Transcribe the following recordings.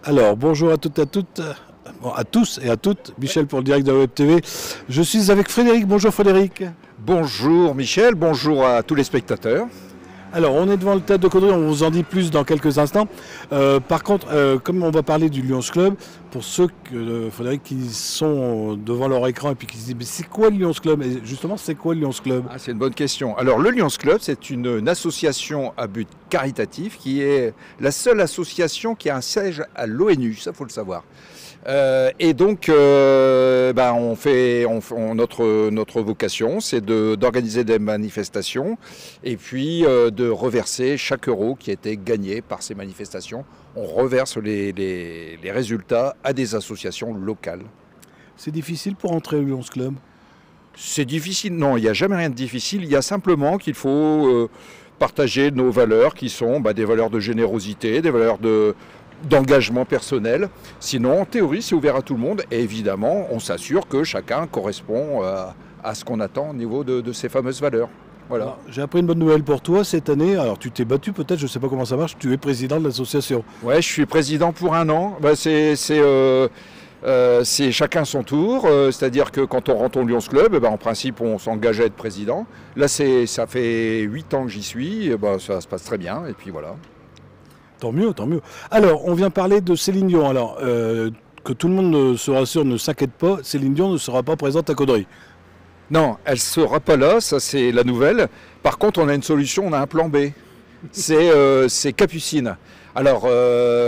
Alors, bonjour à toutes et à toutes, bon, à tous et à toutes, Michel pour le direct de la Web TV. Je suis avec Frédéric, bonjour Frédéric. Bonjour Michel, bonjour à tous les spectateurs. Alors, on est devant le Théâtre de Caudry, on vous en dit plus dans quelques instants. Par contre, comme on va parler du Lions Club, pour ceux, Frédéric, qui sont devant leur écran et puis qui se disent « mais c'est quoi le Lions Club ?» Et justement, c'est quoi le Lions Club? C'est une bonne question. Alors, le Lions Club, c'est une association à but caritatif qui est la seule association qui a un siège à l'ONU, ça faut le savoir. Et donc, notre vocation, c'est d'organiser des manifestations et puis de reverser chaque euro qui a été gagné par ces manifestations. On reverse les résultats à des associations locales. C'est difficile pour entrer au Lions Club? C'est difficile, non, il n'y a jamais rien de difficile. Il y a simplement qu'il faut partager nos valeurs qui sont des valeurs de générosité, des valeurs d'engagement personnel. Sinon, en théorie, c'est ouvert à tout le monde. Et évidemment, on s'assure que chacun correspond à ce qu'on attend au niveau de ces fameuses valeurs. Voilà. J'ai appris une bonne nouvelle pour toi cette année. Alors, tu t'es battu peut-être, je ne sais pas comment ça marche, tu es président de l'association. Ouais, je suis président pour un an. C'est chacun son tour. C'est-à-dire que quand on rentre au Lions Club, en principe, on s'engage à être président. Là, ça fait 8 ans que j'y suis. Ça se passe très bien. Et puis voilà. Tant mieux, tant mieux. Alors, on vient parler de Céline Dion. Alors, que tout le monde se rassure, ne s'inquiète pas, Céline Dion ne sera pas présente à Caudry. Non, elle ne sera pas là, ça c'est la nouvelle. Par contre, on a une solution, on a un plan B. C'est Capucine. Alors,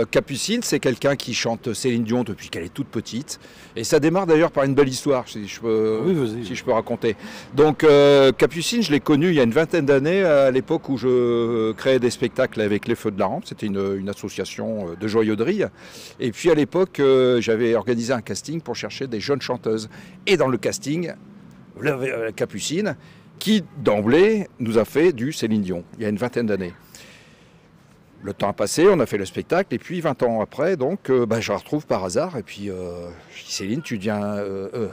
Capucine, c'est quelqu'un qui chante Céline Dion depuis qu'elle est toute petite. Et ça démarre d'ailleurs par une belle histoire, si je peux raconter. Donc, Capucine, je l'ai connue il y a une vingtaine d'années, à l'époque où je créais des spectacles avec les Feux de la Rampe. C'était une association de joyauderie. Et puis, à l'époque, j'avais organisé un casting pour chercher des jeunes chanteuses. Et dans le casting, Capucine, qui d'emblée nous a fait du Céline Dion, il y a une vingtaine d'années. Le temps a passé, on a fait le spectacle, et puis 20 ans après, donc, je la retrouve par hasard, et puis je dis Céline, tu deviens...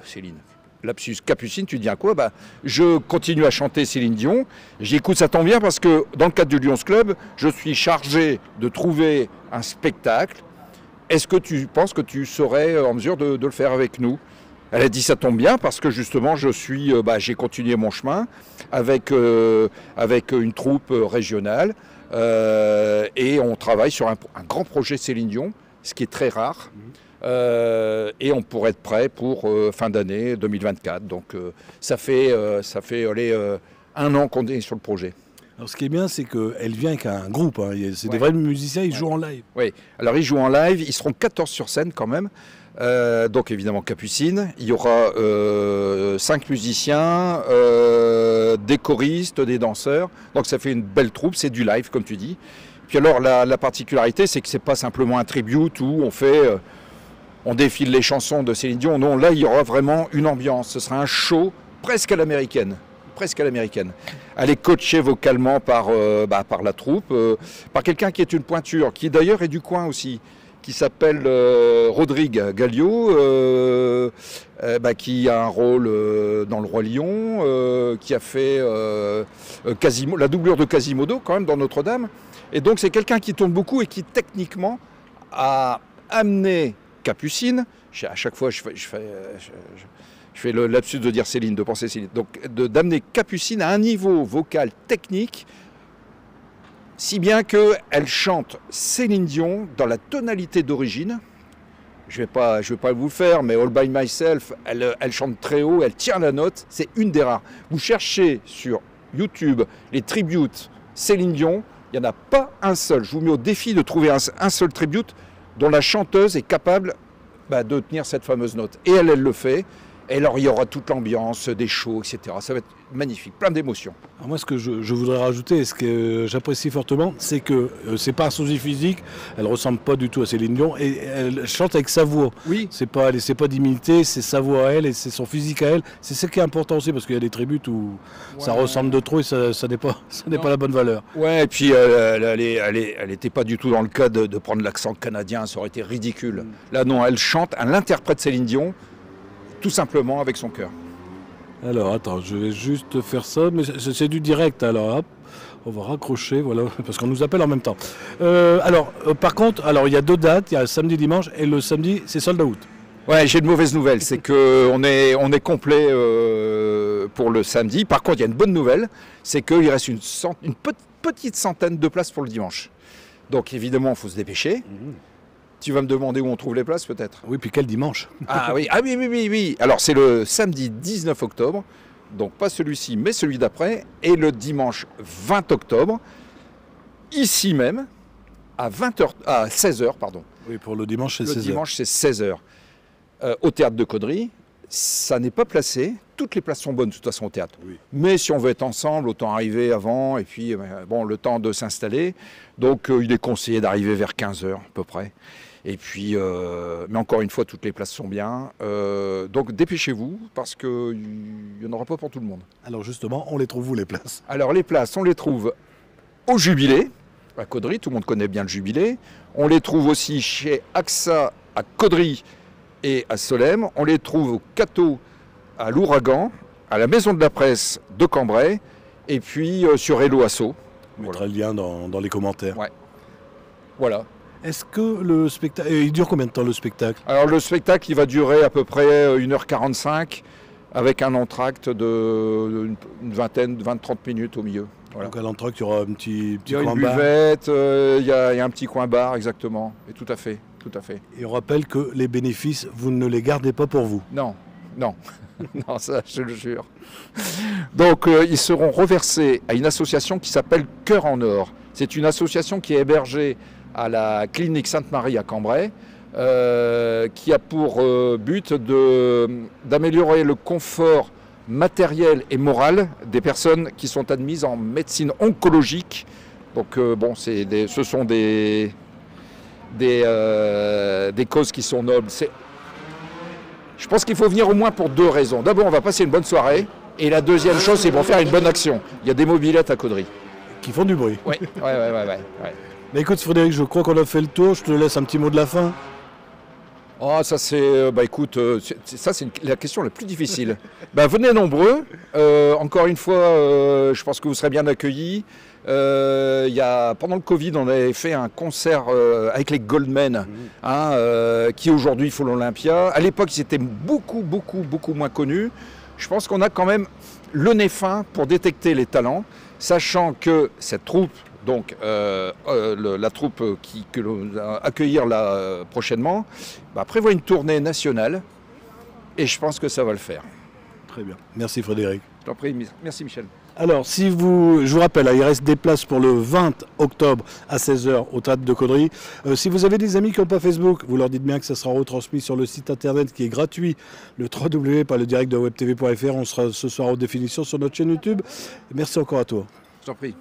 Céline, lapsus, Capucine, tu deviens quoi? Je continue à chanter Céline Dion, j'écoute, ça tombe bien, parce que dans le cadre du Lions Club, je suis chargé de trouver un spectacle. Est-ce que tu penses que tu serais en mesure de le faire avec nous? Elle a dit ça tombe bien parce que justement j'ai continué mon chemin avec une troupe régionale et on travaille sur un grand projet Céline Dion, ce qui est très rare. Et on pourrait être prêt pour fin d'année 2024. Donc ça fait un an qu'on est sur le projet. Alors ce qui est bien, c'est qu'elle vient avec un groupe, hein. C'est des vrais musiciens, ils jouent en live. Oui, alors ils jouent en live, ils seront 14 sur scène quand même. Donc évidemment Capucine, il y aura 5 musiciens, des choristes, des danseurs, donc ça fait une belle troupe, c'est du live comme tu dis. Puis alors la particularité, c'est que c'est pas simplement un tribute où on défile les chansons de Céline Dion, non, là il y aura vraiment une ambiance, ce sera un show presque à l'américaine. Elle est coachée vocalement par la troupe, par quelqu'un qui est une pointure, qui d'ailleurs est du coin aussi, qui s'appelle Rodrigue Gallio, qui a un rôle dans Le Roi Lion, qui a fait la doublure de Quasimodo quand même dans Notre-Dame. Et donc c'est quelqu'un qui tourne beaucoup et qui techniquement a amené Capucine. À chaque fois je fais le lapsus de dire Céline, de penser Céline. Donc d'amener Capucine à un niveau vocal technique, si bien qu'elle chante Céline Dion dans la tonalité d'origine. Je vais pas vous le faire, mais All By Myself, elle chante très haut, elle tient la note, c'est une des rares. Vous cherchez sur YouTube les tributes Céline Dion, il n'y en a pas un seul. Je vous mets au défi de trouver un seul tribute dont la chanteuse est capable de tenir cette fameuse note. Et elle le fait. Et alors il y aura toute l'ambiance, des shows, etc. Ça va être magnifique, plein d'émotions. Moi, ce que je voudrais rajouter, et ce que j'apprécie fortement, c'est que c'est pas un sosie physique, elle ressemble pas du tout à Céline Dion, et elle chante avec sa voix. Oui. C'est pas d'imiter, c'est sa voix à elle, et c'est son physique à elle. C'est ce qui est important aussi, parce qu'il y a des tributes où ça ressemble de trop, et ça n'est pas la bonne valeur. Ouais, et puis elle n'était pas du tout dans le cas de prendre l'accent canadien, ça aurait été ridicule. Là non, elle chante, elle interprète Céline Dion, tout simplement avec son cœur. Alors, attends, je vais juste faire ça, mais c'est du direct, alors hop, on va raccrocher, voilà, parce qu'on nous appelle en même temps. Par contre, alors il y a 2 dates, il y a samedi, dimanche, et le samedi, c'est sold out. Ouais, j'ai de mauvaises nouvelles, c'est qu'on est complet pour le samedi. Par contre, il y a une bonne nouvelle, c'est qu'il reste une petite centaine de places pour le dimanche. Donc évidemment, il faut se dépêcher. Tu vas me demander où on trouve les places peut-être? Oui, puis quel dimanche? Ah oui, oui. Alors c'est le samedi 19 octobre, donc pas celui-ci, mais celui d'après, et le dimanche 20 octobre, ici même, à 16h, pardon. Oui, pour le dimanche, c'est 16h. Le dimanche, c'est 16h. Au théâtre de Caudry, ça n'est pas placé. Toutes les places sont bonnes de toute façon au théâtre. Oui. Mais si on veut être ensemble, autant arriver avant et puis bon, le temps de s'installer. Donc il est conseillé d'arriver vers 15h à peu près. Et puis, mais encore une fois, toutes les places sont bien. Donc dépêchez-vous parce qu'il n'y en aura pas pour tout le monde. Alors justement, on les trouve où les places? Alors les places, on les trouve au Jubilé, à Caudry, tout le monde connaît bien le Jubilé. On les trouve aussi chez AXA à Caudry et à Solesmes. On les trouve au Cateau à l'Ouragan, à la Maison de la Presse de Cambrai, et puis sur Hello Asso. On mettra le lien dans les commentaires. Ouais. Voilà. Est-ce que le spectacle... il dure combien de temps le spectacle? Alors le spectacle, il va durer à peu près 1h45, avec un entracte de une vingtaine, 20-30 minutes au milieu. Voilà. Donc à l'entracte, il y aura un petit Il y a coin une bar. buvette, il y a un petit coin bar, exactement. Et tout à fait, tout à fait. Et on rappelle que les bénéfices, vous ne les gardez pas pour vous. Non, non. Non, ça, je le jure. Donc, ils seront reversés à une association qui s'appelle Cœur en Or. C'est une association qui est hébergée à la clinique Sainte-Marie à Cambrai, qui a pour but d'améliorer le confort matériel et moral des personnes qui sont admises en médecine oncologique. Donc, bon, ce sont des causes qui sont nobles. Je pense qu'il faut venir au moins pour 2 raisons. D'abord, on va passer une bonne soirée. Et la deuxième chose, c'est pour faire une bonne action. Il y a des mobylettes à Caudry. Qui font du bruit. Ouais. Mais écoute Frédéric, je crois qu'on a fait le tour. Je te laisse un petit mot de la fin. Oh, ça c'est... écoute, ça c'est la question la plus difficile. Venez nombreux. Encore une fois, je pense que vous serez bien accueillis. Pendant le Covid, on avait fait un concert avec les Goldmen, qui aujourd'hui font l'Olympia. À l'époque, ils étaient beaucoup moins connus. Je pense qu'on a quand même le nez fin pour détecter les talents, sachant que cette troupe, donc la troupe que l'on va accueillir là prochainement, prévoit une tournée nationale et je pense que ça va le faire. Très bien. Merci Frédéric. Je t'en prie, merci Michel. Alors, je vous rappelle, il reste des places pour le 20 octobre à 16h au théâtre de Caudry. Si vous avez des amis qui n'ont pas Facebook, vous leur dites bien que ça sera retransmis sur le site internet qui est gratuit, le www.ledirectdewebtv.fr. On sera ce soir en définition sur notre chaîne YouTube. Merci encore à toi. Je t'en prie.